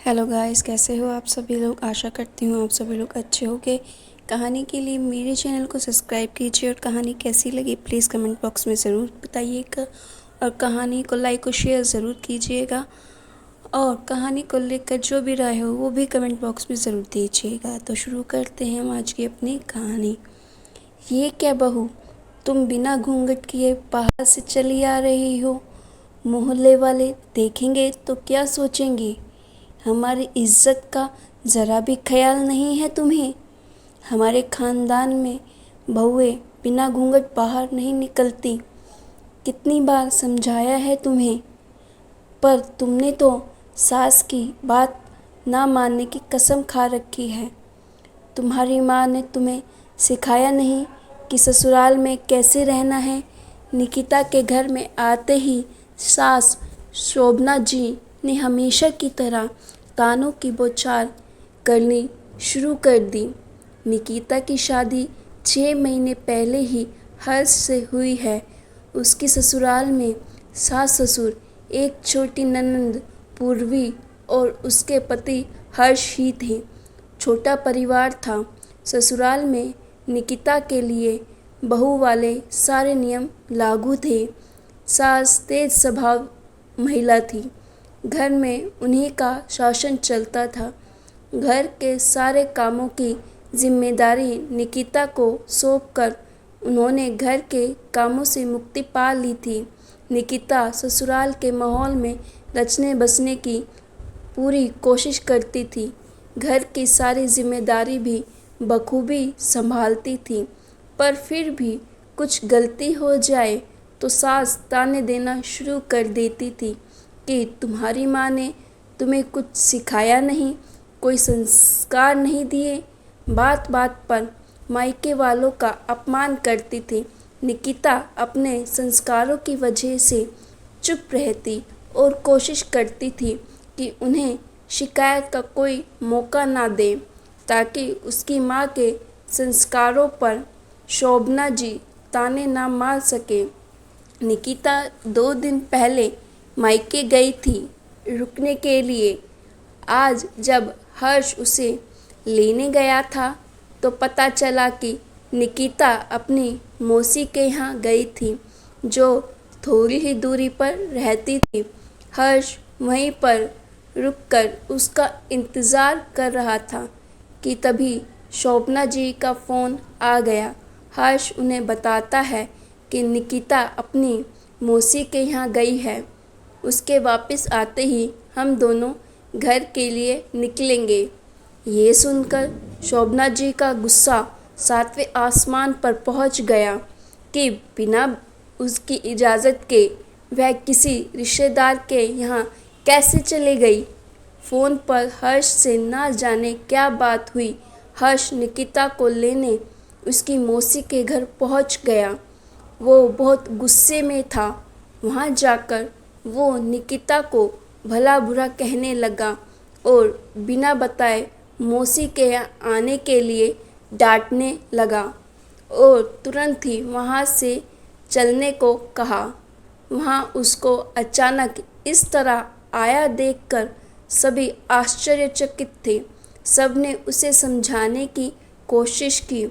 Hello guys, कैसे हो आप सभी लोग। आशा करती हूँ आप सभी लोग अच्छे होंगे। कहानी के लिए मेरे चैनल को सब्सक्राइब कीजिए और कहानी कैसी लगी प्लीज़ कमेंट बॉक्स में ज़रूर बताइएगा और कहानी को लाइक और शेयर ज़रूर कीजिएगा और कहानी को लेकर जो भी राय हो वो भी कमेंट बॉक्स में ज़रूर दीजिएगा। तो शुरू करते हैं हम आज की अपनी कहानी। ये क्या बहू, तुम बिना घूंघट किए बाहर से चली आ रही हो। मोहल्ले वाले देखेंगे तो क्या सोचेंगे। हमारी इज्जत का ज़रा भी ख्याल नहीं है तुम्हें। हमारे ख़ानदान में बहुएं बिना घूंघट बाहर नहीं निकलती। कितनी बार समझाया है तुम्हें, पर तुमने तो सास की बात ना मानने की कसम खा रखी है। तुम्हारी माँ ने तुम्हें सिखाया नहीं कि ससुराल में कैसे रहना है। निकिता के घर में आते ही सास शोभना जी ने हमेशा की तरह कानों की बौछार करनी शुरू कर दी। निकिता की शादी 6 महीने पहले ही हर्ष से हुई है। उसकी ससुराल में सास ससुर, एक छोटी ननंद पूर्वी और उसके पति हर्ष ही थे। छोटा परिवार था। ससुराल में निकिता के लिए बहू वाले सारे नियम लागू थे। सास तेज स्वभाव महिला थी। घर में उन्हीं का शासन चलता था। घर के सारे कामों की जिम्मेदारी निकिता को सौंपकर उन्होंने घर के कामों से मुक्ति पा ली थी। निकिता ससुराल के माहौल में रचने बसने की पूरी कोशिश करती थी। घर की सारी जिम्मेदारी भी बखूबी संभालती थी, पर फिर भी कुछ गलती हो जाए तो सास ताने देना शुरू कर देती थी कि तुम्हारी माँ ने तुम्हें कुछ सिखाया नहीं, कोई संस्कार नहीं दिए। बात बात पर मायके वालों का अपमान करती थी। निकिता अपने संस्कारों की वजह से चुप रहती और कोशिश करती थी कि उन्हें शिकायत का कोई मौका ना दे, ताकि उसकी माँ के संस्कारों पर शोभना जी ताने ना मार सके। निकिता 2 दिन पहले मायके गई थी रुकने के लिए। आज जब हर्ष उसे लेने गया था तो पता चला कि निकिता अपनी मौसी के यहाँ गई थी, जो थोड़ी ही दूरी पर रहती थी। हर्ष वहीं पर रुककर उसका इंतज़ार कर रहा था कि तभी शोभना जी का फ़ोन आ गया। हर्ष उन्हें बताता है कि निकिता अपनी मौसी के यहाँ गई है। उसके वापस आते ही हम दोनों घर के लिए निकलेंगे। ये सुनकर शोभना जी का गुस्सा 7वें आसमान पर पहुंच गया कि बिना उसकी इजाज़त के वह किसी रिश्तेदार के यहाँ कैसे चली गई। फ़ोन पर हर्ष से ना जाने क्या बात हुई। हर्ष निकिता को लेने उसकी मौसी के घर पहुंच गया। वो बहुत गुस्से में था। वहां जाकर वो निकिता को भला बुरा कहने लगा और बिना बताए मौसी के यहाँ आने के लिए डांटने लगा और तुरंत ही वहाँ से चलने को कहा। वहाँ उसको अचानक इस तरह आया देखकर सभी आश्चर्यचकित थे। सबने उसे समझाने की कोशिश की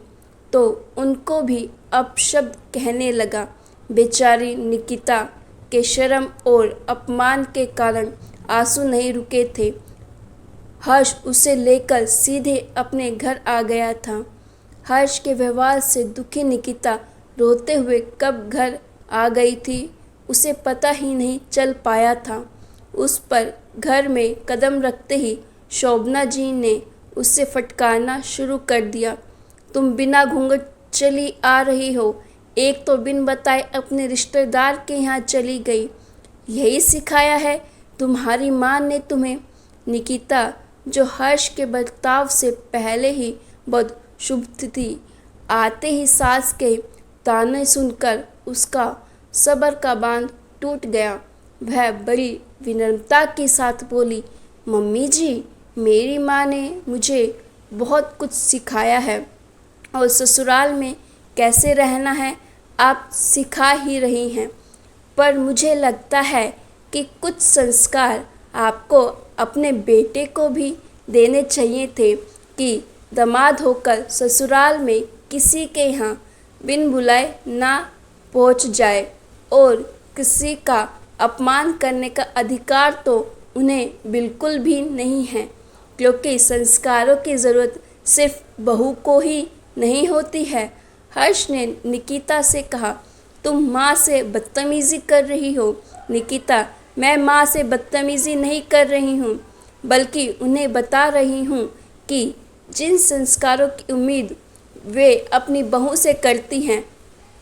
तो उनको भी अपशब्द कहने लगा। बेचारी निकिता के शर्म और अपमान के कारण आंसू नहीं रुके थे। हर्ष उसे लेकर सीधे अपने घर आ गया था। हर्ष के व्यवहार से दुखी निकिता रोते हुए कब घर आ गई थी उसे पता ही नहीं चल पाया था। उस पर घर में कदम रखते ही शोभना जी ने उससे फटकारना शुरू कर दिया। तुम बिना घूंघट चली आ रही हो, एक तो बिन बताए अपने रिश्तेदार के यहाँ चली गई। यही सिखाया है तुम्हारी माँ ने तुम्हें। निकिता, जो हर्ष के बर्ताव से पहले ही बहुत शुभ थी, आते ही सास के ताने सुनकर उसका सब्र का बांध टूट गया। वह बड़ी विनम्रता के साथ बोली, मम्मी जी, मेरी माँ ने मुझे बहुत कुछ सिखाया है और ससुराल में कैसे रहना है आप सिखा ही रही हैं, पर मुझे लगता है कि कुछ संस्कार आपको अपने बेटे को भी देने चाहिए थे कि दामाद होकर ससुराल में किसी के यहाँ बिन बुलाए ना पहुँच जाए और किसी का अपमान करने का अधिकार तो उन्हें बिल्कुल भी नहीं है, क्योंकि संस्कारों की ज़रूरत सिर्फ बहू को ही नहीं होती है। हर्ष ने निकिता से कहा, तुम माँ से बदतमीज़ी कर रही हो। निकिता, मैं माँ से बदतमीज़ी नहीं कर रही हूँ, बल्कि उन्हें बता रही हूँ कि जिन संस्कारों की उम्मीद वे अपनी बहू से करती हैं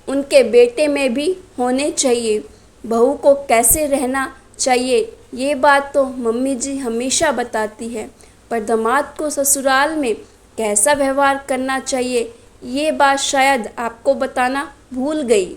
उनके बेटे में भी होने चाहिए। बहू को कैसे रहना चाहिए ये बात तो मम्मी जी हमेशा बताती है, पर दामाद को ससुराल में कैसा व्यवहार करना चाहिए ये बात शायद आपको बताना भूल गई।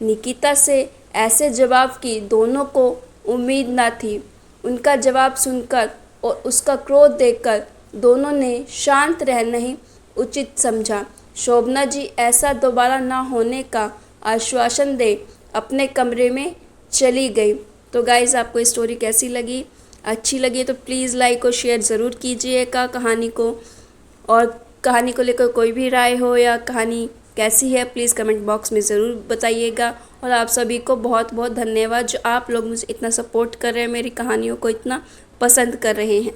निकिता से ऐसे जवाब की दोनों को उम्मीद न थी। उनका जवाब सुनकर और उसका क्रोध देखकर दोनों ने शांत रहना ही उचित समझा। शोभना जी ऐसा दोबारा ना होने का आश्वासन दे अपने कमरे में चली गई। तो गाइज़, आपको ये स्टोरी कैसी लगी? अच्छी लगी तो प्लीज़ लाइक और शेयर ज़रूर कीजिएगा कहानी को। और कहानी को लेकर कोई भी राय हो या कहानी कैसी है प्लीज़ कमेंट बॉक्स में ज़रूर बताइएगा। और आप सभी को बहुत बहुत धन्यवाद जो आप लोग मुझे इतना सपोर्ट कर रहे हैं, मेरी कहानियों को इतना पसंद कर रहे हैं।